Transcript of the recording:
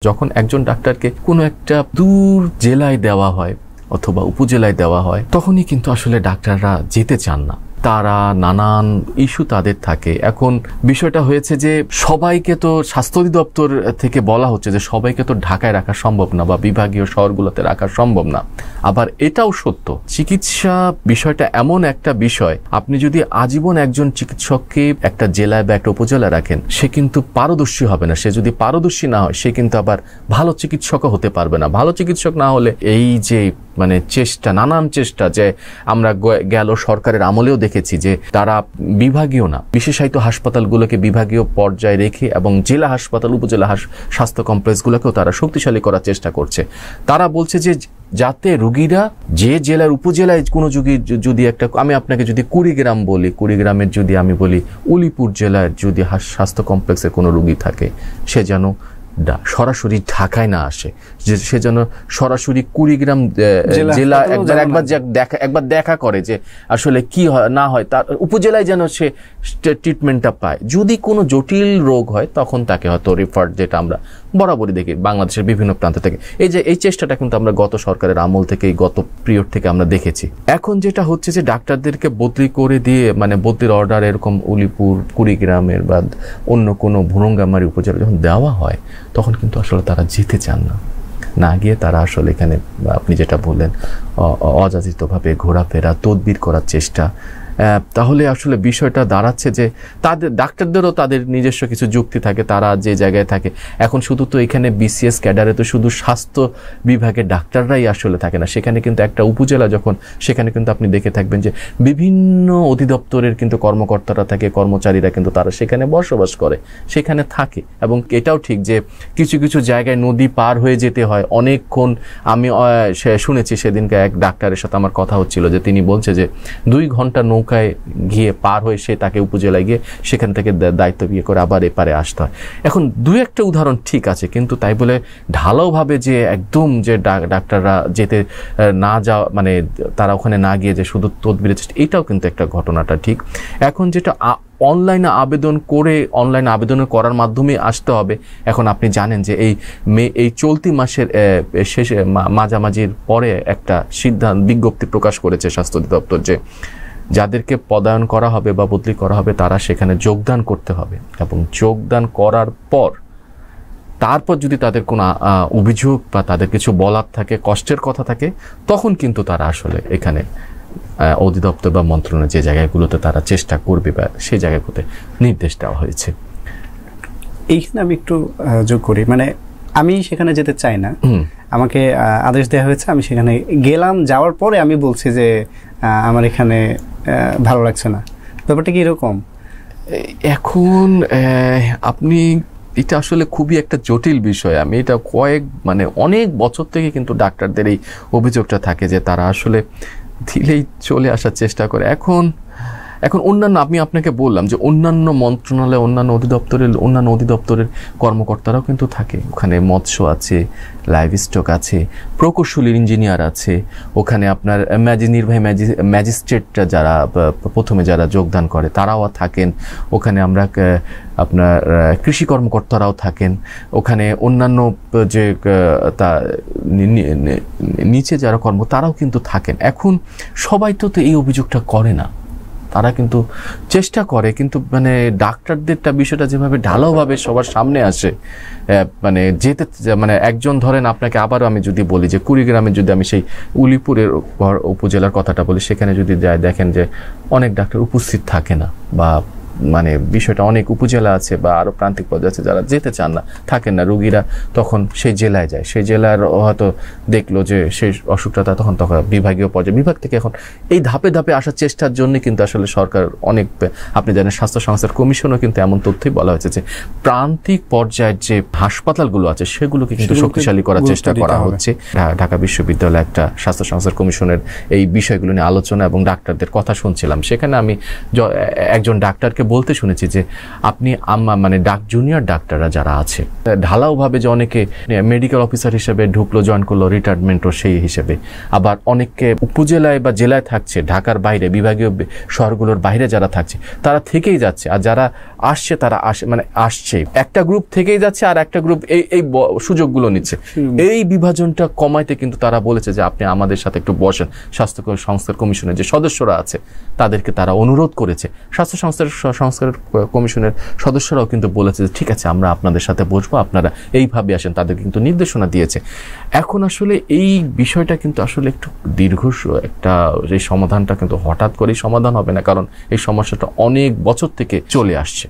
যখন একজন ডাক্তারকে কোনো একটা দূর জেলায় দেওয়া হয় অথবা উপজেলায় দেওয়া হয় তখনই কিন্তু আসলে ডাক্তাররা যেতে চান না, তারা নানান ইস্যু তাদের থাকে। এখন বিষয়টা হয়েছে যে সবাইকে তো স্বাস্থ্য অধিদপ্তর থেকে বলা হচ্ছে যে সবাইকে তো ঢাকায় রাখা সম্ভব না বা বিভাগীয় শহরগুলোতে রাখা সম্ভব না। আবার এটাও সত্য, চিকিৎসা বিষয়টা এমন একটা বিষয়, আপনি যদি আজীবন একজন চিকিৎসককে একটা জেলায় বা একটা উপজেলায় রাখেন, সে কিন্তু পারদর্শী হবে না। সে যদি পারদর্শী না হয়, সে কিন্তু আবার ভালো চিকিৎসকও হতে পারবে না। ভালো চিকিৎসক না হলে এই যে চেষ্টা, নানান চেষ্টা, যে আমরা গেল সরকারের আমলেও দেখেছি যে তারা বিভাগীয় না, বিশেষায়িত হাসপাতালগুলোকে বিভাগীয় পর্যায়ে রেখে এবং জেলা হাসপাতাল, উপজেলা স্বাস্থ্য কমপ্লেক্সগুলোকেও তারা শক্তিশালী করার চেষ্টা করছে। তারা বলছে যে যাতে রোগীরা যে জেলার উপজেলায় কোনো যদি একটা, আমি আপনাকে যদি কুড়িগ্রাম বলি, কুড়িগ্রামের যদি আমি বলি উলিপুর জেলার যদি স্বাস্থ্য কমপ্লেক্সে কোনো রোগী থাকে, সে যেন সরাসরি ঢাকায় না আসে, সে যেন সরাসরি কুড়িগ্রাম জেলা একবার দেখা করে যে আসলে কি হয় না হয়, তার উপজেলায় যেন সে ট্রিটমেন্টটা পায়। যদি কোনো জটিল রোগ হয় তখন তাকে হয়তো রেফার, যেটা আমরা বরাবরই দেখি বাংলাদেশের বিভিন্ন প্রান্ত থেকে। এই চেষ্টাটা কিন্তু আমরা গত সরকারের আমল থেকে, গত পিরিয়ড থেকে আমরা দেখেছি। এখন যেটা হচ্ছে যে ডাক্তারদেরকে বদলি করে দিয়ে, বদলির অর্ডার এরকম উলিপুর, কুড়িগ্রামের বা অন্য কোনো ভুরুঙ্গামারী উপজেলা যখন দেওয়া হয়, তখন কিন্তু আসলে তারা যেতে চান না গিয়ে তারা আসলে এখানে আপনি যেটা বললেন অযাচিতভাবে ঘোরাফেরা, তদবির করার চেষ্টা। তাহলে আসলে বিষয়টা দাঁড়াচ্ছে যে তাদের ডাক্তারদেরও তাদের নিজস্ব কিছু যুক্তি থাকে, তারা যে জায়গায় থাকে। এখন শুধু তো এখানে বিসিএস ক্যাডারে তো শুধু স্বাস্থ্য বিভাগের ডাক্তাররাই আসলে থাকে না, সেখানে কিন্তু একটা উপজেলা যখন, সেখানে কিন্তু আপনি দেখে থাকবেন যে বিভিন্ন অধিদপ্তরের কিন্তু কর্মকর্তারা থাকে, কর্মচারীরা কিন্তু তারা সেখানে বসবাস করে, সেখানে থাকে। এবং এটাও ঠিক যে কিছু কিছু জায়গায় নদী পার হয়ে যেতে হয় অনেকক্ষণ। আমি শুনেছি সেদিনকে এক ডাক্তারের সাথে আমার কথা হচ্ছিল যে তিনি বলছে যে 2 ঘন্টা নৌকায় গিয়ে পার হয়ে সে তাকে উপজেলায় গিয়ে সেখান থেকে দায়িত্ব বিয়ে করে আবার এপারে আসতে হয়। এখন 2-1টা উদাহরণ ঠিক আছে, কিন্তু তাই বলে ঢালাওভাবে যে একদম যে ডাক্তাররা যেতে না যাওয়া, তারা ওখানে না গিয়ে যে শুধু তদবিরের চেষ্টা, এটাও কিন্তু একটা ঘটনাটা ঠিক। এখন যেটা অনলাইনে আবেদন করার মাধ্যমে আসতে হবে। এখন আপনি জানেন যে এই চলতি মাসের শেষে মাঝামাঝির পরে একটা বিজ্ঞপ্তি প্রকাশ করেছে স্বাস্থ্য অধিদপ্তর যে যাদেরকে পদায়ন করা হবে বা বদলি করা হবে তারা সেখানে যোগদান করতে হবে, এবং যোগদান করার পর তারপর যদি তাদের কোনো অভিযোগ বা তাদের কিছু বলার থাকে, কষ্টের কথা থাকে, তখন কিন্তু তারা আসলে এখানে অধিদপ্তর বা মন্ত্রণালয় যে জায়গাগুলোতে তারা চেষ্টা করবে বা সেই জায়গাগুলোতে নির্দেশ দেওয়া হয়েছে। এইখানে আমি একটু যোগ করি, আমি সেখানে যেতে চাই না, আমাকে আদেশ দেওয়া হয়েছে, আমি সেখানে গেলাম, যাওয়ার পরে আমি বলছি যে আমার এখানে ভালো লাগছে না। ব্যাপারটা কি এরকম? এখন আপনি, এটা আসলে খুবই একটা জটিল বিষয়। আমি এটা অনেক বছর থেকে কিন্তু ডাক্তারদের এই অভিযোগটা থাকে যে তারা আসলে দিলেই চলে আসার চেষ্টা করে। এখন অন্যান্য, আমি আপনাকে বললাম যে অন্যান্য মন্ত্রণালয়, অন্যান্য অধিদপ্তরের কর্মকর্তারাও কিন্তু থাকে। ওখানে মৎস্য আছে, লাইভ স্টক আছে, প্রকৌশলী ইঞ্জিনিয়ার আছে, ওখানে আপনার নির্বাহী ম্যাজিস্ট্রেটরা যারা প্রথমে যারা যোগদান করে তারাও থাকেন, ওখানে আমরা আপনার কৃষি কর্মকর্তারাও থাকেন, ওখানে অন্যান্য যে নিচে যারা তারাও কিন্তু থাকেন। এখন সবাই তো এই অভিযোগটা করে না, তারা কিন্তু চেষ্টা করে, কিন্তু ডাক্তারদেরটা বিষয়টা যেভাবে ঢালাওভাবে সবার সামনে আসে, যেতে একজন ধরেন আপনাকে আবারও আমি যদি বলি যে কুড়িগ্রামে যদি আমি সেই উলিপুরের উপজেলার কথাটা বলি, সেখানে যদি যায় দেখেন যে অনেক ডাক্তার উপস্থিত থাকে না, বা বিষয়টা অনেক উপজেলা আছে বা আরো প্রান্তিক পর্যায়ে আছে যারা যেতে চান না, থাকেন না, রোগীরা তখন সেই জেলায় যায়, সেই জেলার হয়তো দেখলো যে সেই অসুখটা তখন বিভাগীয় পর্যায়ে, বিভাগ থেকে এখন এই ধাপে ধাপে আসার চেষ্টার জন্য কিন্তু আসলে সরকার অনেক, আপনি জানেন স্বাস্থ্য সংস্থার কমিশনও কিন্তু এমন তথ্যই বলা হয়েছে যে প্রান্তিক পর্যায়ের যে হাসপাতালগুলো আছে সেগুলোকে কিন্তু শক্তিশালী করার চেষ্টা করা হচ্ছে। ঢাকা বিশ্ববিদ্যালয় একটা স্বাস্থ্য সংস্থার কমিশনের এই বিষয়গুলো নিয়ে আলোচনা এবং ডাক্তারদের কথা শুনছিলাম, সেখানে আমি একজন ডাক্তারকে বলতে শুনেছি যে আপনি মানে জুনিয়র ডাক্তাররা যারা আছে ঢালাওভাবে যে অনেকে মেডিকেল অফিসার হিসেবে ঢুকলো, জয়েন করলো, রিটায়ারমেন্টও সেই হিসেবে, আবার অনেকে উপজেলায় বা জেলায় থাকছে, ঢাকার বাইরে বিভাগীয় শহরগুলোর বাইরে যারা থাকছে তারা থেকেই যাচ্ছে, আর যারা আসছে তারা আসছে একটা গ্রুপ থেকেই যাচ্ছে আর একটা গ্রুপ এই সুযোগগুলো নিচ্ছে। এই বিভাজনটা কমাইতে কিন্তু তারা বলেছে যে আপনি আমাদের সাথে একটু বসেন। স্বাস্থ্য সংস্কার কমিশনের যে সদস্যরা আছে তাদেরকে তারা অনুরোধ করেছে। স্বাস্থ্য সংস্কার কমিশনের সদস্যরাও কিন্তু বলেছে যে ঠিক আছে আমরা আপনাদের সাথে বসবো, আপনারা এইভাবে আসেন, তাদের কিন্তু নির্দেশনা দিয়েছে। এখন আসলে এই বিষয়টা কিন্তু আসলে একটু দীর্ঘ একটা এই সমাধানটা কিন্তু হঠাৎ করেই সমাধান হবে না, কারণ এই সমস্যাটা অনেক বছর থেকে চলে আসছে।